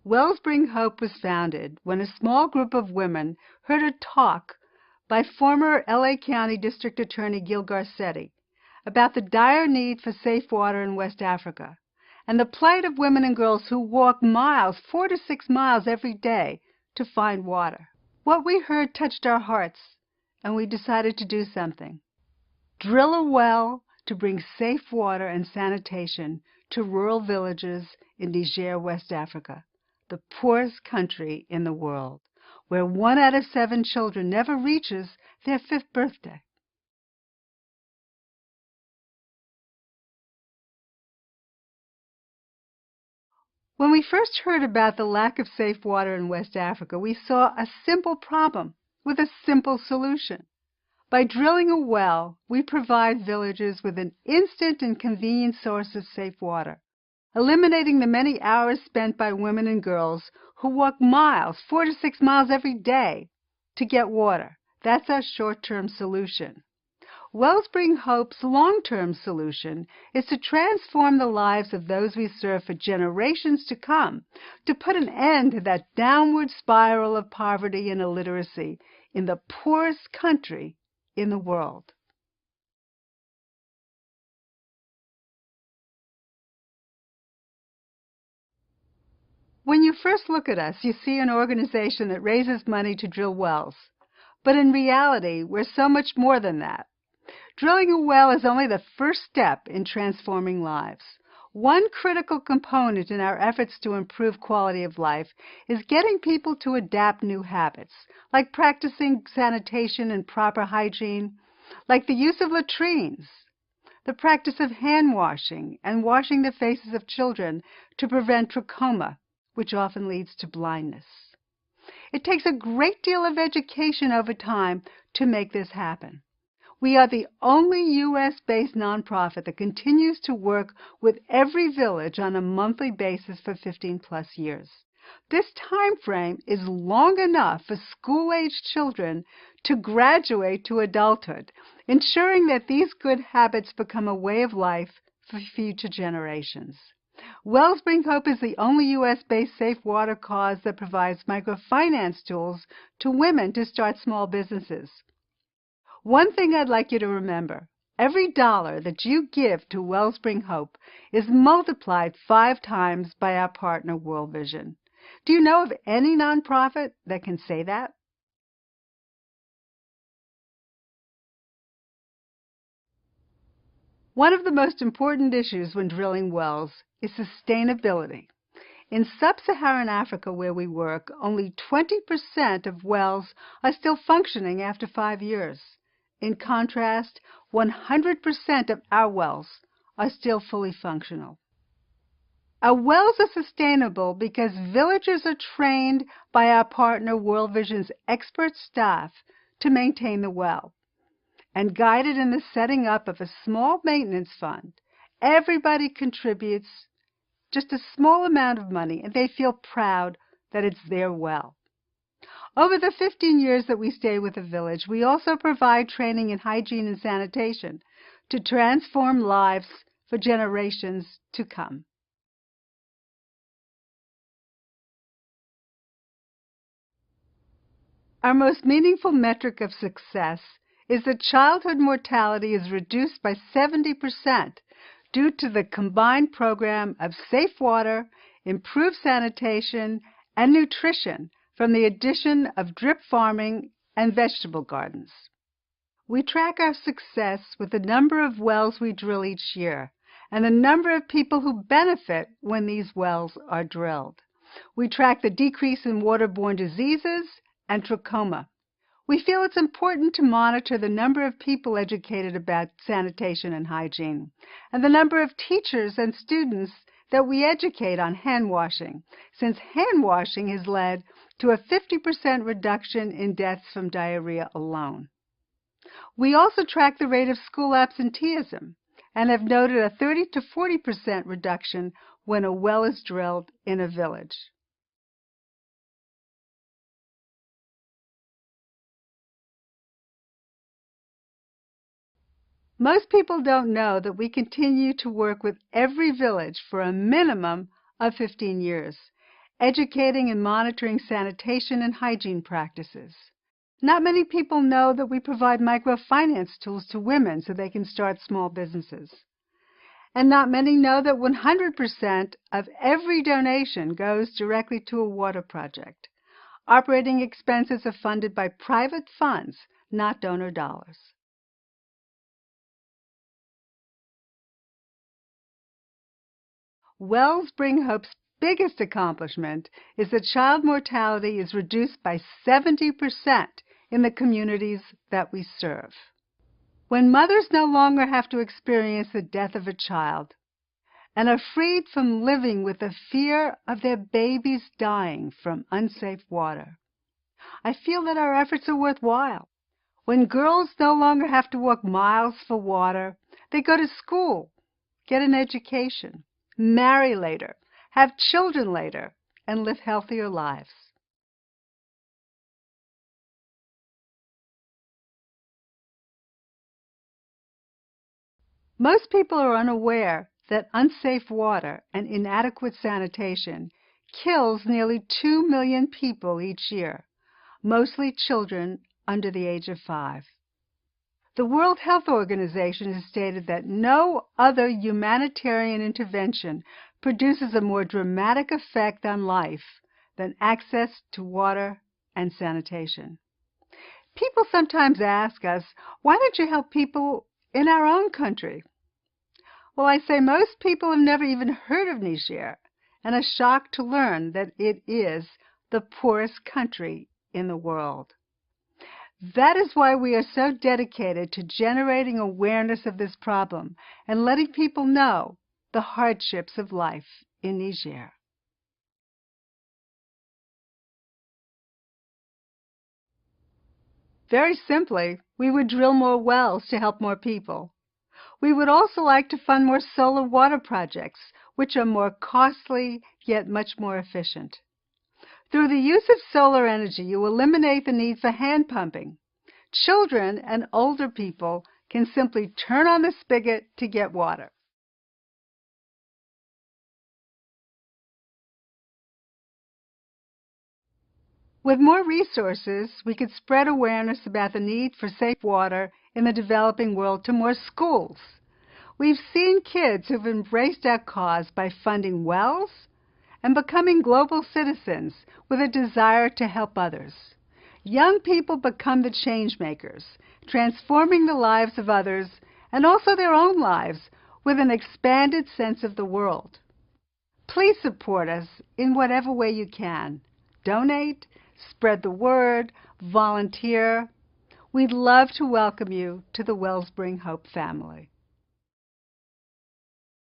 Wellspring Hope was founded when a small group of women heard a talk by former LA County District Attorney Gil Garcetti about the dire need for safe water in West Africa and the plight of women and girls who walk miles, 4 to 6 miles every day to find water. What we heard touched our hearts, and we decided to do something. Drill a well to bring safe water and sanitation to rural villages in Niger, West Africa, the poorest country in the world, where 1 out of 7 children never reaches their 5th birthday. When we first heard about the lack of safe water in West Africa, we saw a simple problem with a simple solution. By drilling a well, we provide villagers with an instant and convenient source of safe water, eliminating the many hours spent by women and girls who walk miles, 4 to 6 miles every day to get water. That's our short-term solution. Wellspring Hope's long-term solution is to transform the lives of those we serve for generations to come, to put an end to that downward spiral of poverty and illiteracy in the poorest country in the world. When you first look at us, you see an organization that raises money to drill wells. But in reality, we're so much more than that. Drilling a well is only the first step in transforming lives. One critical component in our efforts to improve quality of life is getting people to adapt new habits, like practicing sanitation and proper hygiene, like the use of latrines, the practice of hand washing and washing the faces of children to prevent trachoma, which often leads to blindness. It takes a great deal of education over time to make this happen. We are the only U.S.-based nonprofit that continues to work with every village on a monthly basis for 15-plus years. This time frame is long enough for school-aged children to graduate to adulthood, ensuring that these good habits become a way of life for future generations. Wellspring Hope is the only U.S.-based safe water cause that provides microfinance tools to women to start small businesses. One thing I'd like you to remember, every dollar that you give to Wellspring Hope is multiplied 5 times by our partner World Vision. Do you know of any nonprofit that can say that? One of the most important issues when drilling wells is sustainability. In sub-Saharan Africa, where we work, only 20% of wells are still functioning after 5 years. In contrast, 100% of our wells are still fully functional. Our wells are sustainable because villagers are trained by our partner World Vision's expert staff to maintain the well, and guided in the setting up of a small maintenance fund. Everybody contributes just a small amount of money, and they feel proud that it's their well. Over the 15 years that we stay with the village, we also provide training in hygiene and sanitation to transform lives for generations to come. Our most meaningful metric of success is that childhood mortality is reduced by 70% due to the combined program of safe water, improved sanitation, and nutrition from the addition of drip farming and vegetable gardens. We track our success with the number of wells we drill each year and the number of people who benefit when these wells are drilled. We track the decrease in waterborne diseases and trachoma. We feel it's important to monitor the number of people educated about sanitation and hygiene, and the number of teachers and students that we educate on hand washing, since hand washing has led to a 50% reduction in deaths from diarrhea alone. We also track the rate of school absenteeism and have noted a 30 to 40% reduction when a well is drilled in a village. Most people don't know that we continue to work with every village for a minimum of 15 years. educating and monitoring sanitation and hygiene practices. Not many people know that we provide microfinance tools to women so they can start small businesses. And not many know that 100% of every donation goes directly to a water project. Operating expenses are funded by private funds, not donor dollars. Wellspring Hope's biggest accomplishment is that child mortality is reduced by 70% in the communities that we serve. When mothers no longer have to experience the death of a child and are freed from living with the fear of their babies dying from unsafe water, I feel that our efforts are worthwhile. When girls no longer have to walk miles for water, they go to school, get an education, marry later, have children later, and live healthier lives. Most people are unaware that unsafe water and inadequate sanitation kills nearly 2 million people each year, mostly children under the age of 5. The World Health Organization has stated that no other humanitarian intervention produces a more dramatic effect on life than access to water and sanitation. People sometimes ask us, why don't you help people in our own country? Well, I say most people have never even heard of Niger and are shocked to learn that it is the poorest country in the world. That is why we are so dedicated to generating awareness of this problem and letting people know the hardships of life in Niger. Very simply, we would drill more wells to help more people. We would also like to fund more solar water projects, which are more costly yet much more efficient. Through the use of solar energy, you eliminate the need for hand pumping. Children and older people can simply turn on the spigot to get water. With more resources, we could spread awareness about the need for safe water in the developing world to more schools. We've seen kids who've embraced our cause by funding wells and becoming global citizens with a desire to help others. Young people become the change makers, transforming the lives of others and also their own lives with an expanded sense of the world. Please support us in whatever way you can. Donate, spread the word, volunteer. We'd love to welcome you to the Wellspring Hope family.